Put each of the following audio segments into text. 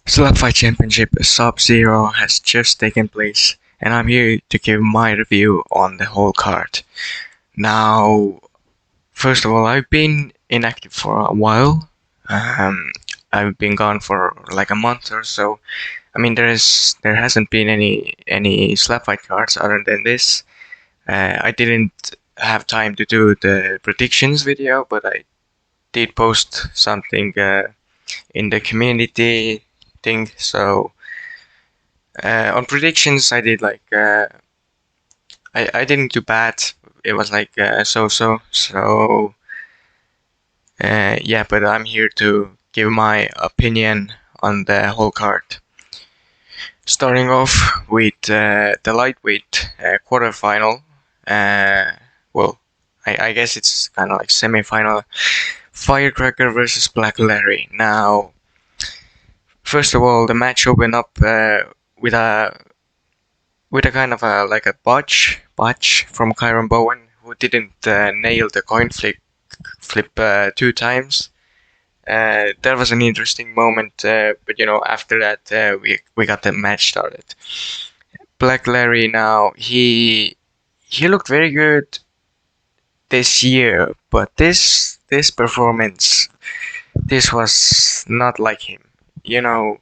Slap Fight Championship SubZero has just taken place, and I'm here to give my review on the whole card. Now, first of all, I've been inactive for a while. Um, I've been gone for like a month or so. I mean, there hasn't been any slap fight cards other than this. I didn't have time to do the predictions video, but I did post something in the community thing. So on predictions, I did like I didn't do bad. It was like so. Yeah, but I'm here to give my opinion on the whole card. Starting off with the lightweight quarterfinal. Uh, well, I guess it's kind of like semi-final. Firecracker versus Black Larry. Now, first of all, the match opened up with a kind of a like a botch from Kyron Bowen, who didn't nail the coin flip 2 times. That was an interesting moment, but after that we got the match started. Black Larry now he looked very good this year, but this performance this was not like him. You know,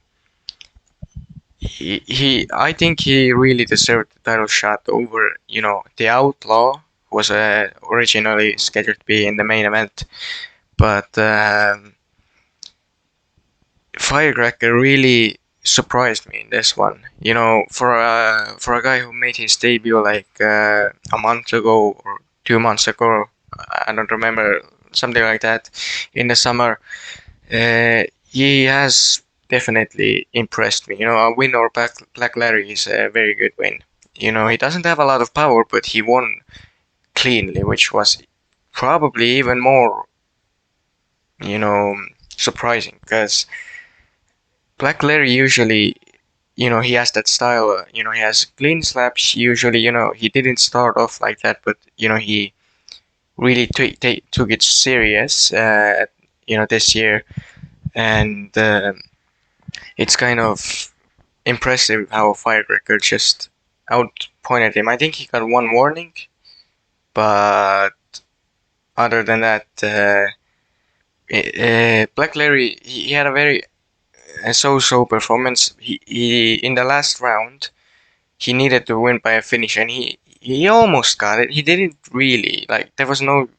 he I think he really deserved the title shot over the Outlaw who was originally scheduled to be in the main event, but Firecracker really surprised me in this one. For a guy who made his debut like a month ago or 2 months ago, I don't remember, something like that, in the summer. He has definitely impressed me. A win over Black Larry is a very good win. He doesn't have a lot of power, but he won cleanly, which was probably even more, you know, surprising because Black Larry usually, he has that style. He has clean slaps. Usually, he didn't start off like that, but he really took it serious. This year, and it's kind of impressive how Firecracker just outpointed him. I think he got one warning, but other than that, Black Larry he had a very so-so performance. He in the last round he needed to win by a finish, and he almost got it. He didn't really like. There was no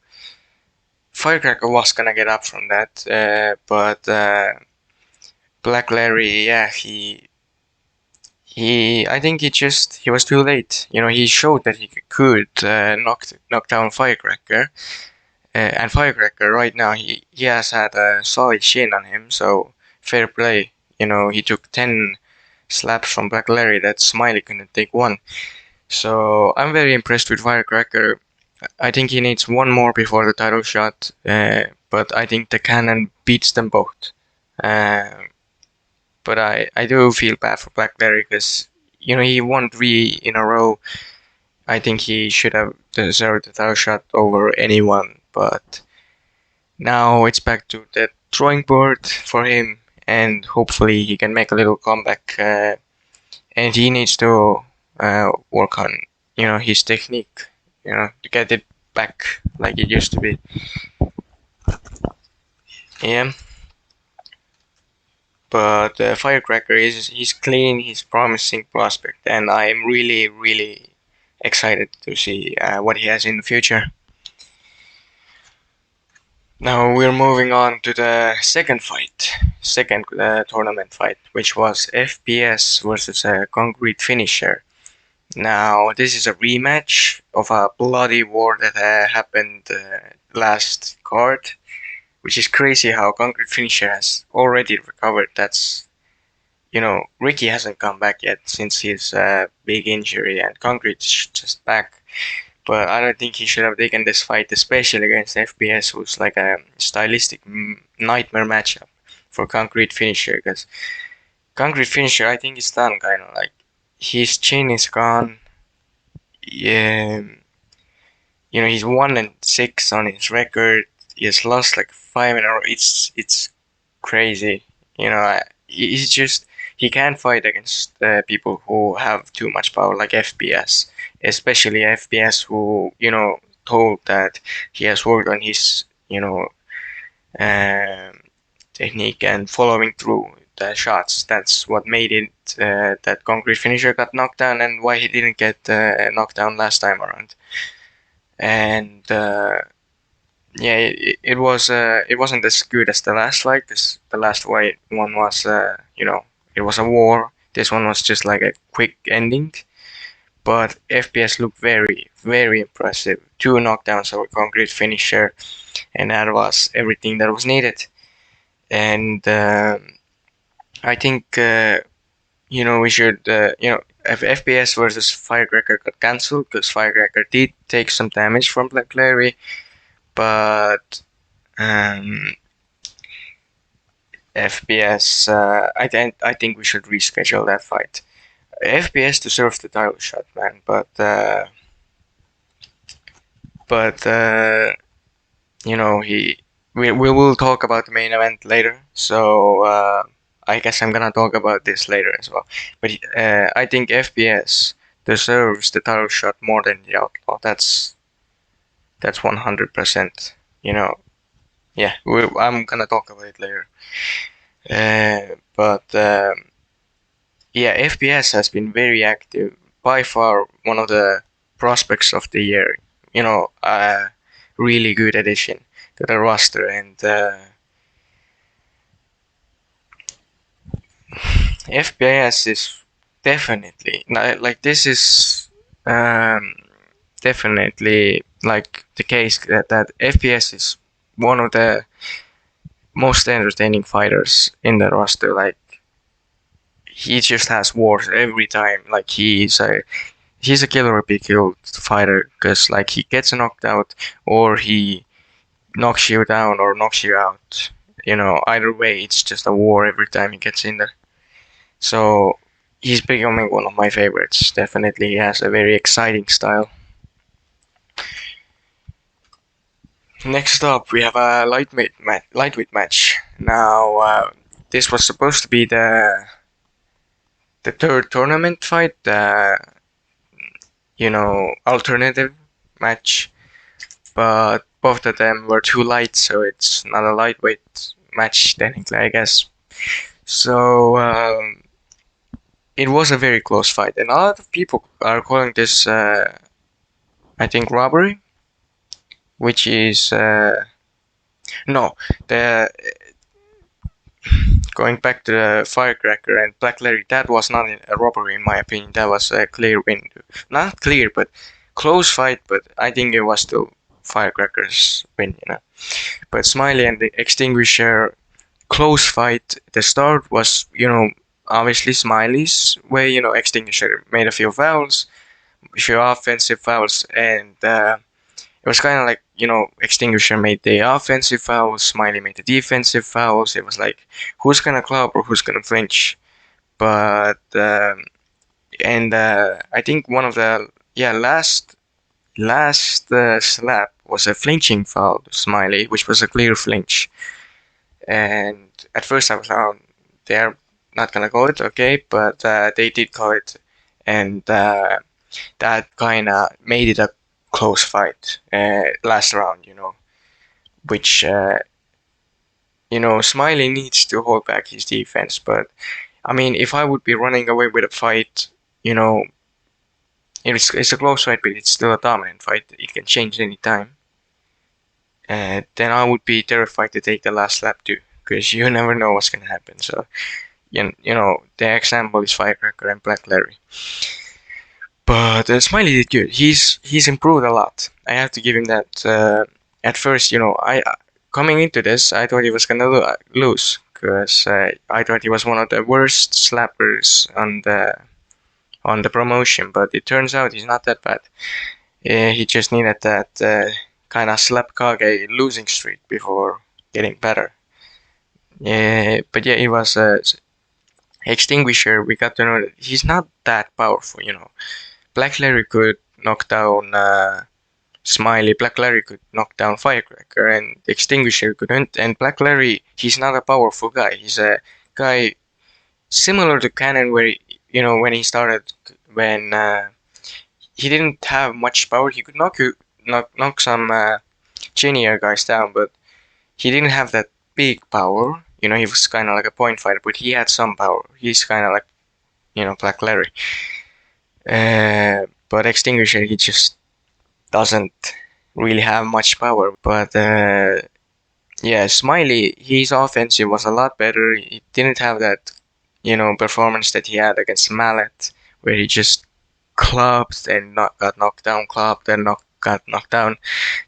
Firecracker was gonna get up from that, but Black Larry, yeah, I think he was too late. He showed that he could knock down Firecracker, and Firecracker right now he has had a solid shin on him, so fair play. He took 10 slaps from Black Larry that Smiley couldn't take one. So I'm very impressed with Firecracker. I think he needs one more before the title shot, but I think the cannon beats them both. Uh, but I do feel bad for Black Larry because he won 3 in a row. I think he should have deserved the title shot over anyone, but now it's back to the drawing board for him, and hopefully he can make a little comeback. And he needs to work on his technique, to get it back like it used to be. Yeah. But Firecracker he's clean, he's promising prospect, and I am really excited to see what he has in the future. Now we're moving on to the second tournament fight, which was FPS versus a Concrete Finisher. Now this is a rematch of a bloody war that happened last card, which is crazy how Concrete Finisher has already recovered. That's Ricky hasn't come back yet since his big injury, and Concrete's just back. But I don't think he should have taken this fight, especially against FPS, who's like a stylistic nightmare matchup for Concrete Finisher. Because Concrete Finisher, I think, is done. Kind of like his chin is gone. Yeah, he's 1-6 on his record. He has lost like 5 in a row. It's crazy. He's just he can't fight against people who have too much power, like FPS, especially FPS who, told that he has worked on his, um, technique and following through the shots. That's what made it that Concrete Finisher got knocked down and why he didn't get knocked down last time around. And yeah, it wasn't as good as the last fight because the last fight one was it was a war. This one was just like a quick ending. But FPS looked very, very impressive. Two knockdowns of a Concrete Finisher, and that was everything that was needed. And I think we should if FPS versus Firecracker got cancelled because Firecracker did take some damage from Black Larry, but FPS I think we should reschedule that fight. FPS deserves the title shot, man, but we will talk about the main event later, so I guess I'm gonna talk about this later as well. But I think FPS deserves the title shot more than the Outlaw. That's 100%. Yeah, I'm gonna talk about it later. But yeah, FPS has been very active. By far, one of the prospects of the year. Really good addition to the roster, and FPS is definitely like this is definitely like the case that FPS is one of the most entertaining fighters in the roster. Like he just has wars every time. Like he's a killer be killed fighter because like he gets knocked out or he knocks you down or knocks you out. Either way, it's just a war every time he gets in there. So he's becoming one of my favorites. Definitely, he has a very exciting style. Next up, we have a lightweight match. Now, this was supposed to be the third tournament fight, alternative match, but both of them were too light, so it's not a lightweight match technically, I guess. So it was a very close fight, and a lot of people are calling this, I think, robbery, which is no, the going back to the Firecracker and Black Larry. That was not a robbery in my opinion. That was a clear win, not clear, but close fight. But I think it was still Firecracker's win, But Smiley and the Extinguisher close fight. The start was, obviously Smiley's way. Extinguisher made a few fouls, a few offensive fouls, and it was kind of like, Extinguisher made the offensive fouls, Smiley made the defensive fouls. It was like, who's gonna club or who's gonna flinch? But and I think one of the last slap was a flinching foul to Smiley, which was a clear flinch. And at first I was like, they're not gonna call it, okay, but they did call it, and that kind of made it a close fight last round, which Smiley needs to hold back his defense. But I mean, if I would be running away with a fight, it's a close fight, but it's still a dominant fight. It can change any time. Then I would be terrified to take the last lap too, because you never know what's gonna happen. So, the example is Firecracker and Black Larry. But Smiley did good. He's improved a lot. I have to give him that. At first, I coming into this, I thought he was gonna lose because I thought he was one of the worst slappers on the promotion. But it turns out he's not that bad. He just needed that kind of slap Kage losing streak before getting better. But yeah, it was Extinguisher. We got to know that he's not that powerful. Black Larry could knock down Smiley. Black Larry could knock down Firecracker, and Extinguisher couldn't. And Black Larry, he's not a powerful guy. He's a guy similar to Cannon, where when he started, when he didn't have much power. He could knock some junior guys down, but he didn't have that big power. He was kind of like a point fighter, but he had some power. He's kind of like Black Larry. But Extinguisher, he just doesn't really have much power. But yeah, Smiley, his offensive was a lot better. He didn't have that, performance that he had against Mallet, where he just clubbed and got knocked down, clubbed and got knocked down.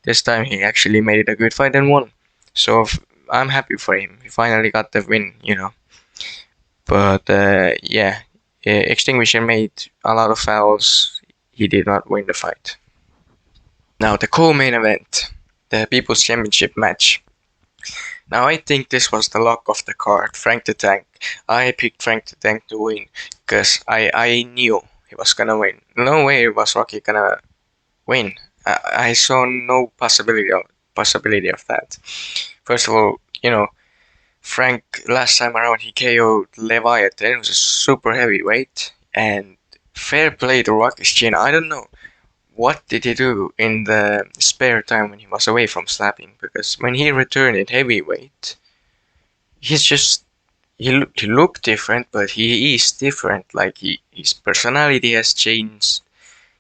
This time he actually made it a good fight and won. So I'm happy for him. He finally got the win. But yeah, Extinguisher made a lot of fouls. He did not win the fight. Now the co-main event, the People's Championship match. Now I think this was the luck of the card. Frank the Tank. I picked Frank the Tank to win because I knew he was gonna win. No way was Rocky gonna win. I saw no possibility of that. First of all, Frank last time around he KO'd Leviathan. It was a super heavyweight, and fair play to Rocky's chin. I don't know what did he do in the spare time when he was away from slapping, because when he returned at heavyweight, he looked different, but he is different. Like his personality has changed.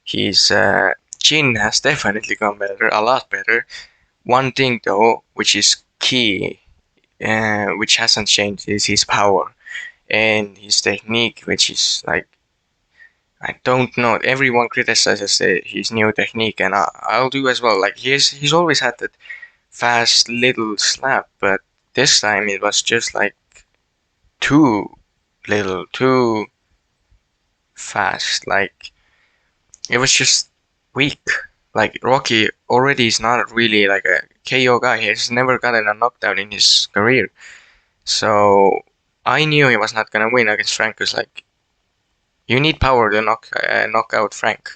His chin has definitely gone better, a lot better. One thing though, which is key, which hasn't changed, is his power and his technique, which is like, I don't know. Everyone criticizes his new technique, and I'll do as well. Like he's always had that fast little slap, but this time it was just like too little, too fast. Like it was just weak. Like Rocky already is not really like a KO guy. He's never gotten a knockdown in his career, so I knew he was not gonna win against Frank. Cause like you need power to knock out Frank.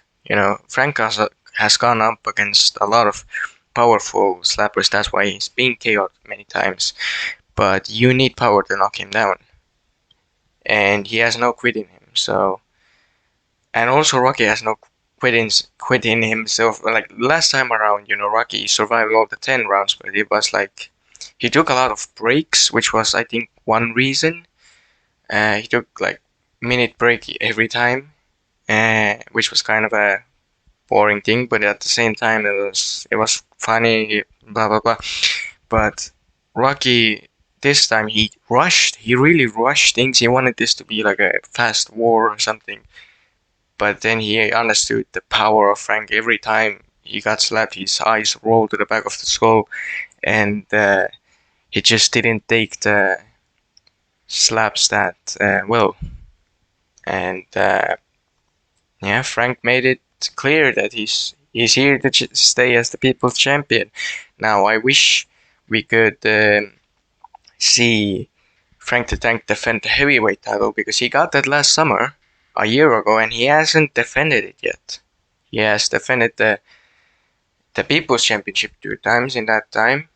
Frank has gone up against a lot of powerful slappers. That's why he's been KO'd many times. But you need power to knock him down, and he has no quit in him. So, and also Rocky has no quit in himself. Like last time around, Rocky survived all the 10 rounds, but it was like he took a lot of breaks, which was I think one reason. He took like minute break every time, which was kind of a boring thing, but at the same time it was funny, blah blah blah. But Rocky this time he really rushed things. He wanted this to be like a fast war or something, but then he understood the power of Frank. Every time he got slapped, his eyes rolled to the back of the skull, and he just didn't take the slaps that well. And yeah, Frank made it clear that he's here to stay as the people's champion. Now I wish we could see Frank the Tank defend the heavyweight title, because he got that last summer, a year ago, and he hasn't defended it yet. He has defended the people's championship 2 times in that time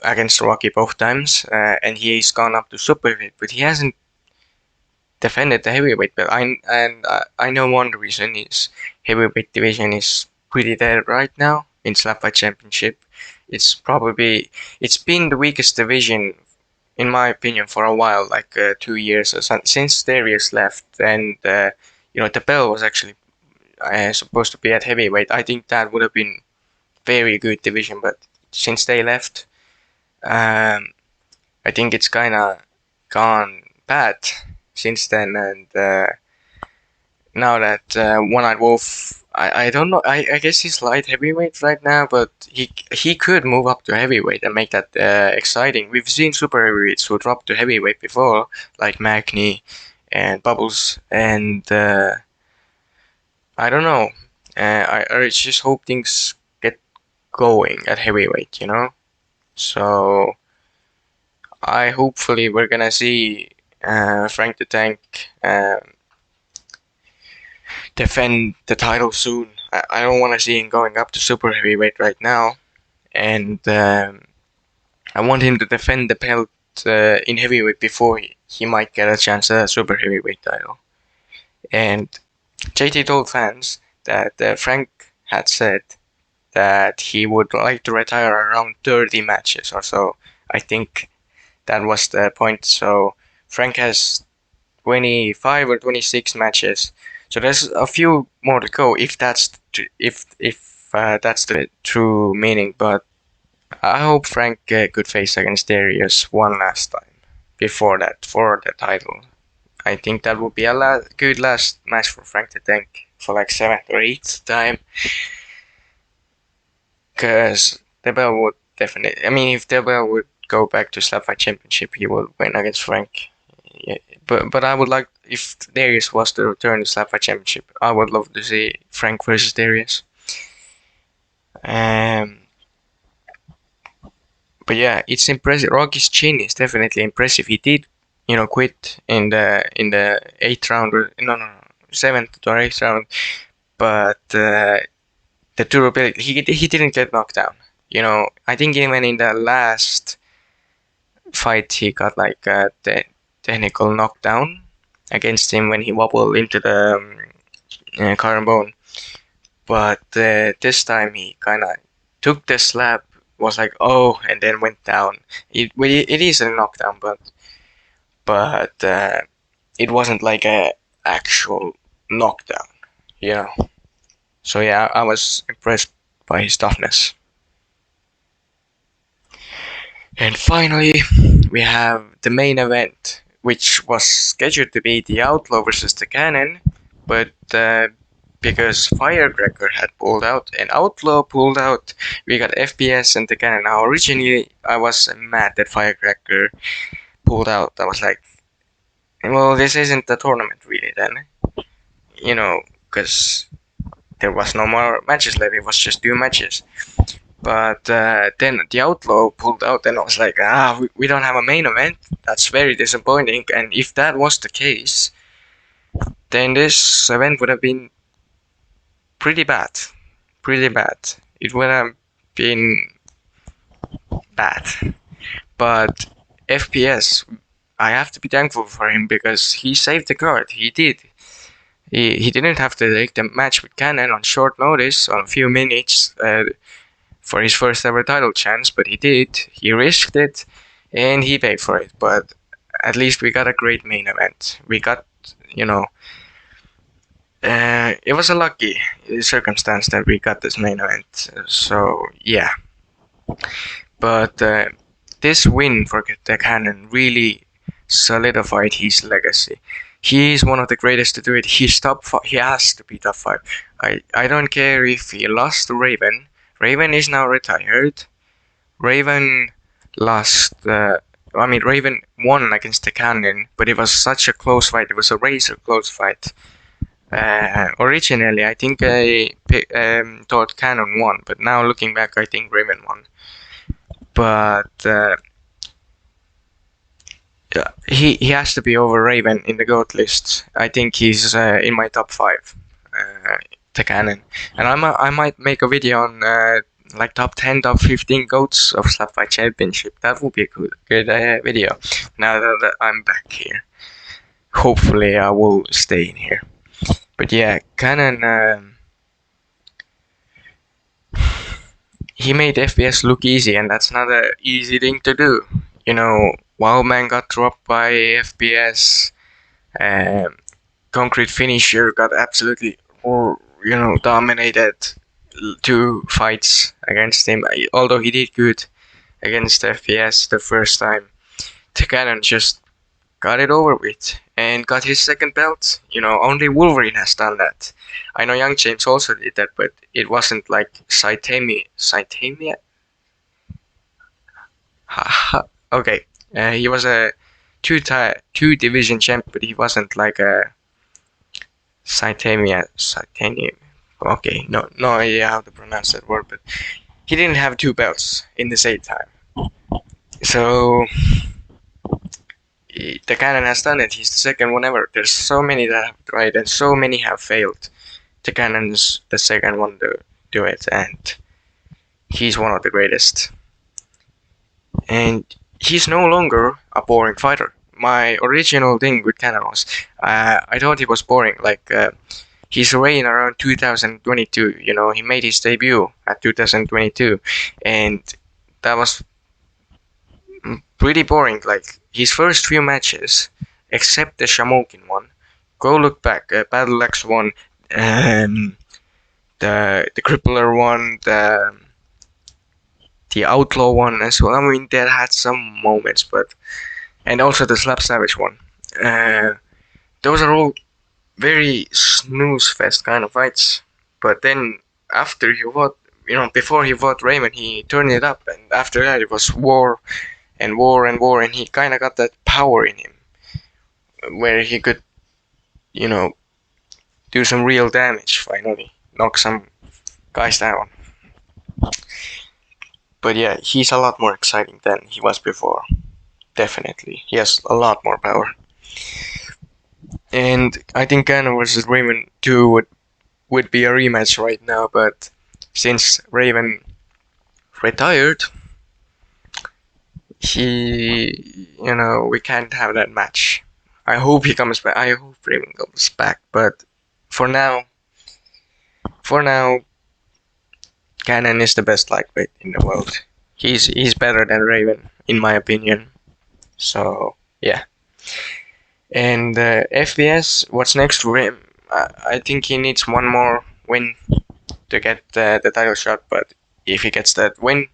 against Rocky both times, and he's gone up to super heavyweight, but he hasn't defended the heavyweight belt. I know one reason is heavyweight division is pretty dead right now in Slapfight Championship. It's been the weakest division in my opinion for a while, like 2 years or something, since Darius left, and the belt was actually supposed to be at heavyweight. I think that would have been very good division, but since they left, I think it's kind of gone bad since then, and now that One-Eyed Wolf, I don't know, I guess he's light heavyweight right now, but he could move up to heavyweight and make that exciting. We've seen super heavyweights who dropped to heavyweight before, like Magny and Bubbles, and I don't know, I just hope things get going at heavyweight, so hopefully we're gonna see Frank the Tank defend the title soon. I don't want to see him going up to super heavyweight right now, and I want him to defend the belt in heavyweight before he might get a chance at a super heavyweight title. And JT told fans that Frank had said that he would like to retire around 30 matches or so. I think that was the point. So Frank has 25 or 26 matches. So there's a few more to go if that's that's the true meaning. But I hope Frank could face against Darius one last time before that for the title. I think that would be a good last match for Frank to tank for like 7th or 8th time. Because Debel would definitely. I mean, if Debel would go back to Slapfight Championship, he would win against Frank. Yeah, but I would like, if Darius was to return to Slapfight Championship, I would love to see Frank versus Darius. But yeah, it's impressive. Rocky's chin is definitely impressive. He did, quit in the 8th round, or no, 7th or 8th round, but the durability, he didn't get knocked down. I think even in the last fight he got like a technical knockdown against him when he wobbled into the car bone. But this time he kind of took the slap, was like, oh, and then went down. It is a knockdown, but it wasn't like a actual knockdown, So yeah, I was impressed by his toughness. And finally, we have the main event, which was scheduled to be the Outlaw versus the Cannon, but because Firecracker had pulled out and Outlaw pulled out, we got FPS and the Cannon. Now, originally, I was mad that Firecracker pulled out. I was like, well, this isn't the tournament really then, because there was no more matches left. It was just 2 matches. But then the Outlaw pulled out, and I was like, we don't have a main event. That's very disappointing. And if that was the case, then this event would have been pretty bad. Pretty bad. It would have been bad. But FPS, I have to be thankful for him because he saved the card. He did. He didn't have to take the match with Cannon on short notice, on a few minutes, for his first ever title chance, but he did. He risked it, and he paid for it. But at least we got a great main event. We got, it was a lucky circumstance that we got this main event. So yeah. But this win for the Cannon really solidified his legacy. He is one of the greatest to do it. He's top 5. He has to be top 5. I don't care if he lost to Raven. Raven is now retired. Raven lost. Raven won against the Cannon, but it was such a close fight. It was a razor close fight. Originally, I think I thought Cannon won, but now looking back, I think Raven won. But he has to be over Raven in the GOAT list. I think he's in my top 5. The Cannon, and I might make a video on like top 10, top 15 GOATs of Slapfight Championship. That would be a good video. Now that I'm back here, hopefully I will stay in here. But yeah, Cannon, he made FPS look easy, and that's not an easy thing to do. Wildman got dropped by FPS. Concrete Finisher got absolutely dominated 2 fights against him. Although he did good against FPS the first time, the Cannon just got it over with and got his 2nd belt. Only Wolverine has done that. I know Young James also did that, but it wasn't like Saitama. Okay, he was a 2 division champ, but he wasn't like a Saitama. Okay, no idea how to pronounce that word, but he didn't have 2 belts in the same time. So the Cannon has done it. He's the 2nd one ever. There's so many that have tried, and so many have failed. The Cannon's the 2nd one to do it, and he's one of the greatest. And he's no longer a boring fighter. my original thing with Canada was I thought he was boring. Like his reign around 2022. You know, he made his debut at 2022, and that was pretty boring. Like his first few matches, except the Shamokin one. Go look back. Battle X one, the Crippler one, the Outlaw one as well. I mean, that had some moments, but and also the Slap Savage one. Those are all very snooze fest kind of fights. But then after he fought, you know, before he fought Raymond, he turned it up, and after that it was war and war and war, and he kind of got that power in him where he could, you know, do some real damage finally, knock some guys down. But yeah, he's a lot more exciting than he was before. Definitely, he has a lot more power. And I think Ghana versus Raven 2 would be a rematch right now, but since Raven retired, we can't have that match. I hope he comes back. I hope Raven comes back, but for now, Cannon is the best lightweight in the world. He's better than Raven, in my opinion. So yeah. And FBS, what's next for him? I think he needs one more win to get the title shot. But if he gets that win,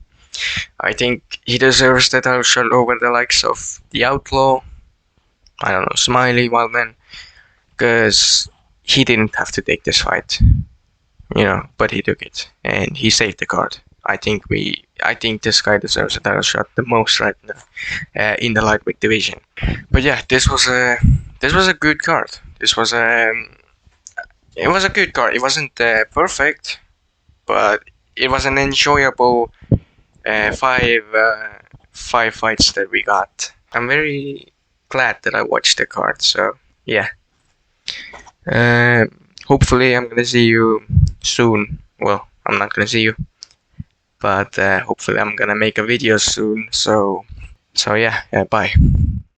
I think he deserves the title shot over the likes of the Outlaw. I don't know, Smiley, Wildman, because he didn't have to take this fight, you know, but he took it and he saved the card. I think this guy deserves a title shot the most right now in the lightweight division. But yeah, this was a good card. It was a good card. It wasn't perfect, but it was an enjoyable five fights that we got. I'm very glad that I watched the card. So yeah. Hopefully I'm gonna see you soon. Well, I'm not gonna see you, but hopefully I'm gonna make a video soon. So yeah, bye.